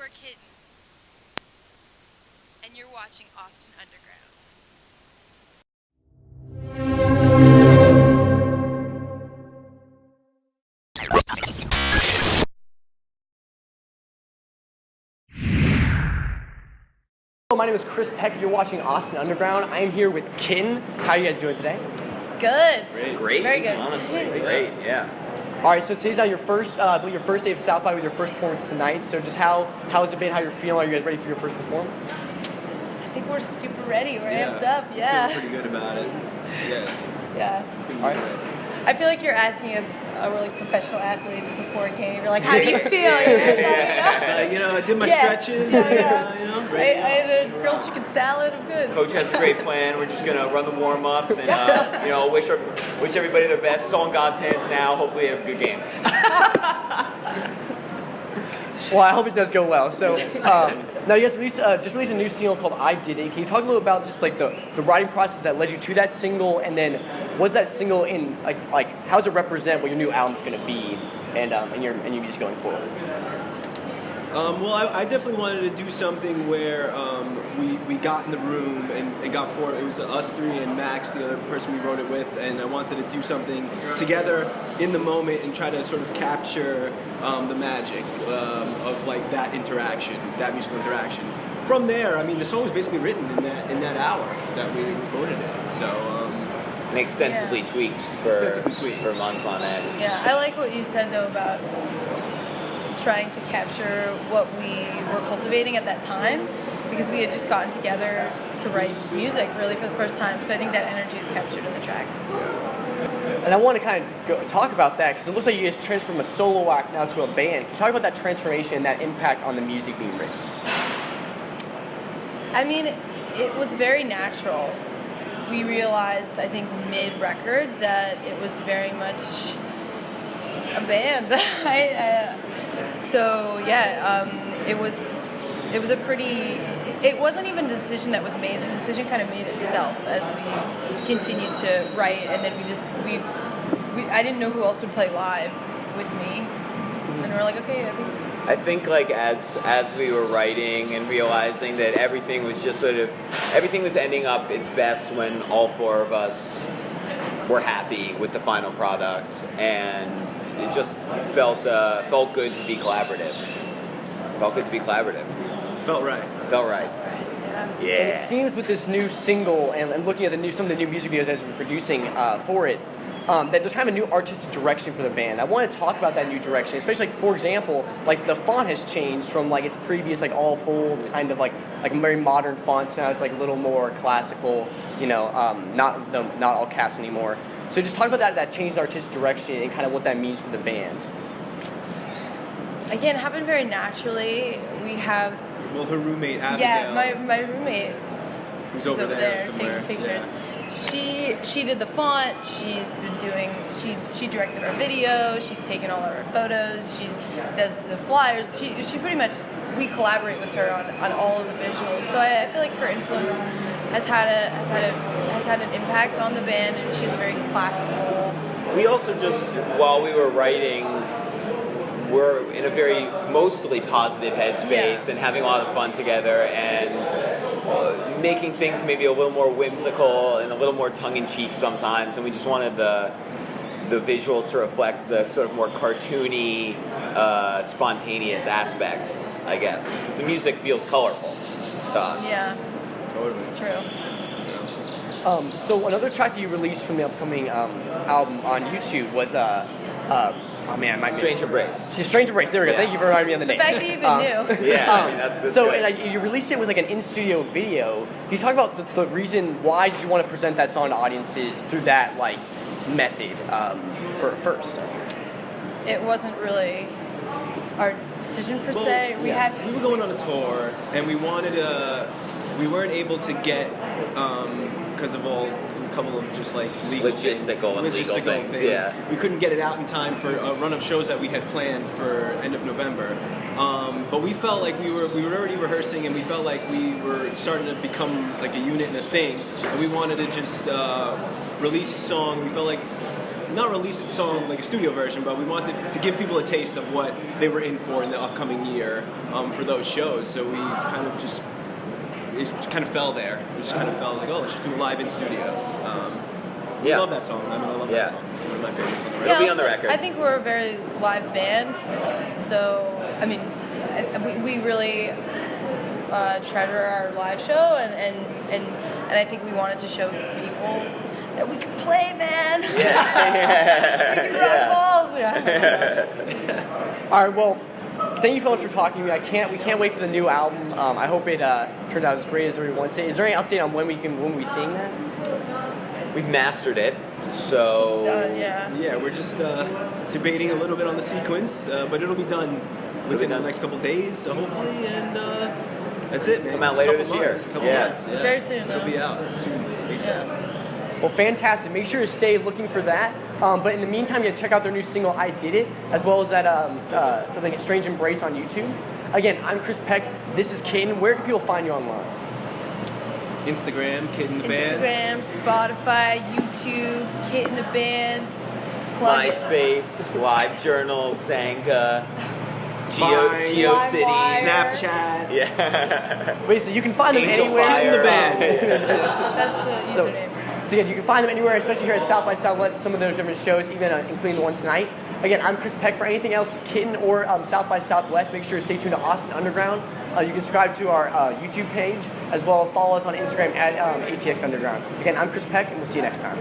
are Kitten, and you're watching Austin Underground. Hello, my name is Chris Peck. You're watching Austin Underground. I am here with Kitten. How are you guys doing today? Good. Great. Very good. Honestly, great. Yeah. All right, so today's now your first, I believe your first day of South by with your first performance tonight. So just how has it been? How you're feeling? Are you guys ready for your first performance? I think we're super ready. We're amped up. Yeah. Feel pretty good about it. Yeah. All right. I feel like you're asking us, we're like professional athletes before a game. You're like, how do you feel? I did my stretches. I had a grilled chicken salad. I'm good. Coach has a great plan. We're just gonna run the warm-ups and wish everybody their best. It's all in God's hands now. Hopefully, they have a good game. Well, I hope it does go well. So now you guys just released a new single called "I Did It." Can you talk a little about just like the writing process that led you to that single, and then what's that single in like how does it represent what your new album's going to be, and your music going forward? Well, I definitely wanted to do something where we got in the room and got four. It was us three and Max, the other person we wrote it with, and I wanted to do something together in the moment and try to sort of capture the magic of like that interaction, that musical interaction. From there, I mean, the song was basically written in that hour that we recorded it. So. And extensively tweaked for months on end. Yeah, I like what you said though about trying to capture what we were cultivating at that time, because we had just gotten together to write music really for the first time. So I think that energy is captured in the track. And I want to kind of talk about that because it looks like you guys transformed from a solo act now to a band. Can you talk about that transformation and that impact on the music being written? I mean, it was very natural. We realized, I think, mid-record that it was very much a band. It was a pretty. It wasn't even a decision that was made. The decision kind of made itself as we continued to write, and then I didn't know who else would play live with me, and we're like, okay, I think this is. I think like as we were writing and realizing that everything was ending up its best when all four of us were happy with the final product, and it just felt good to be collaborative. Felt right. Yeah. And it seems with this new single and looking at some of the new music videos as we're producing for it, that there's kind of a new artistic direction for the band. I want to talk about that new direction, especially like, for example, like the font has changed from like its previous like all bold kind of like very modern fonts. Now it's like a little more classical, not all caps anymore. So just talk about that changed artistic direction and kind of what that means for the band. Again, it happened very naturally. We have. Well, her roommate Abigail. Yeah, my roommate. Who's over there somewhere. Taking pictures. Yeah. She did the font. She's been doing. She directed our video. She's taken all of our photos. She does the flyers. She pretty much. We collaborate with her on all of the visuals. So I feel like her influence has had an impact on the band, and she's a very classical. We also just while we were writing, we're in a very mostly positive headspace and having a lot of fun together and making things maybe a little more whimsical and a little more tongue-in-cheek sometimes, and we just wanted the visuals to reflect the sort of more cartoony, spontaneous aspect, I guess, because the music feels colorful to us. Yeah, it's true. So another track that you released from the upcoming album on YouTube was Strange Embrace. Strange Embrace. There we go. Yeah. Thank you for reminding me of the name. The fact that you even knew. Yeah, that's so. good. And you released it with like an in-studio video. Can you talk about the reason why did you want to present that song to audiences through that like method for first? It wasn't really our decision per se. We were going on a tour, and we weren't able to get because of a couple of just like logistical things. Yeah. We couldn't get it out in time for a run of shows that we had planned for end of November. But we felt like we were already rehearsing, and we felt like we were starting to become like a unit and a thing, and we wanted to just release a song. We felt like not release a song like a studio version, but we wanted to give people a taste of what they were in for in the upcoming year for those shows. So we kind of it kind of fell there. We just kind of felt like, oh, let's just do a live in studio. I love that song. I love that song. It's one of my favorites on the record. It'll be on the record. I think we're a very live band, so I mean, we really treasure our live show, and I think we wanted to show people that we can play, man. Yeah. We can rock balls. Yeah. All right, well, thank you fellas for talking to me. We can't wait for the new album. I hope it turns out as great as everyone says. Is there any update on when we seeing that? We've mastered it, so It's done, yeah. Yeah, we're just debating a little bit on the sequence, but it'll be done within the next couple days, hopefully, and that's it, man. Come out later this year. Couple Yeah. months, yeah. Very soon, It'll though. be out soon, ASAP. Well, fantastic. Make sure to stay looking for that. But in the meantime, you can check out their new single, I Did It, as well as that something, Strange Embrace on YouTube. Again, I'm Chris Peck. This is Kitten. Where can people find you online? Instagram, Kitten the Band. Instagram, Spotify, YouTube, Kitten the Band. Plug it. MySpace, LiveJournal, Zanga, Vine, GeoCity, LimeWire. Snapchat. Yeah. Wait, so you can find them Angel anywhere. Fire. Kitten the Band. That's the username. So again, you can find them anywhere, especially here at South by Southwest, some of those different shows, even including the one tonight. Again, I'm Chris Peck. For anything else with Kitten or South by Southwest, make sure to stay tuned to Austin Underground. You can subscribe to our YouTube page, as well as follow us on Instagram at ATX Underground. Again, I'm Chris Peck, and we'll see you next time.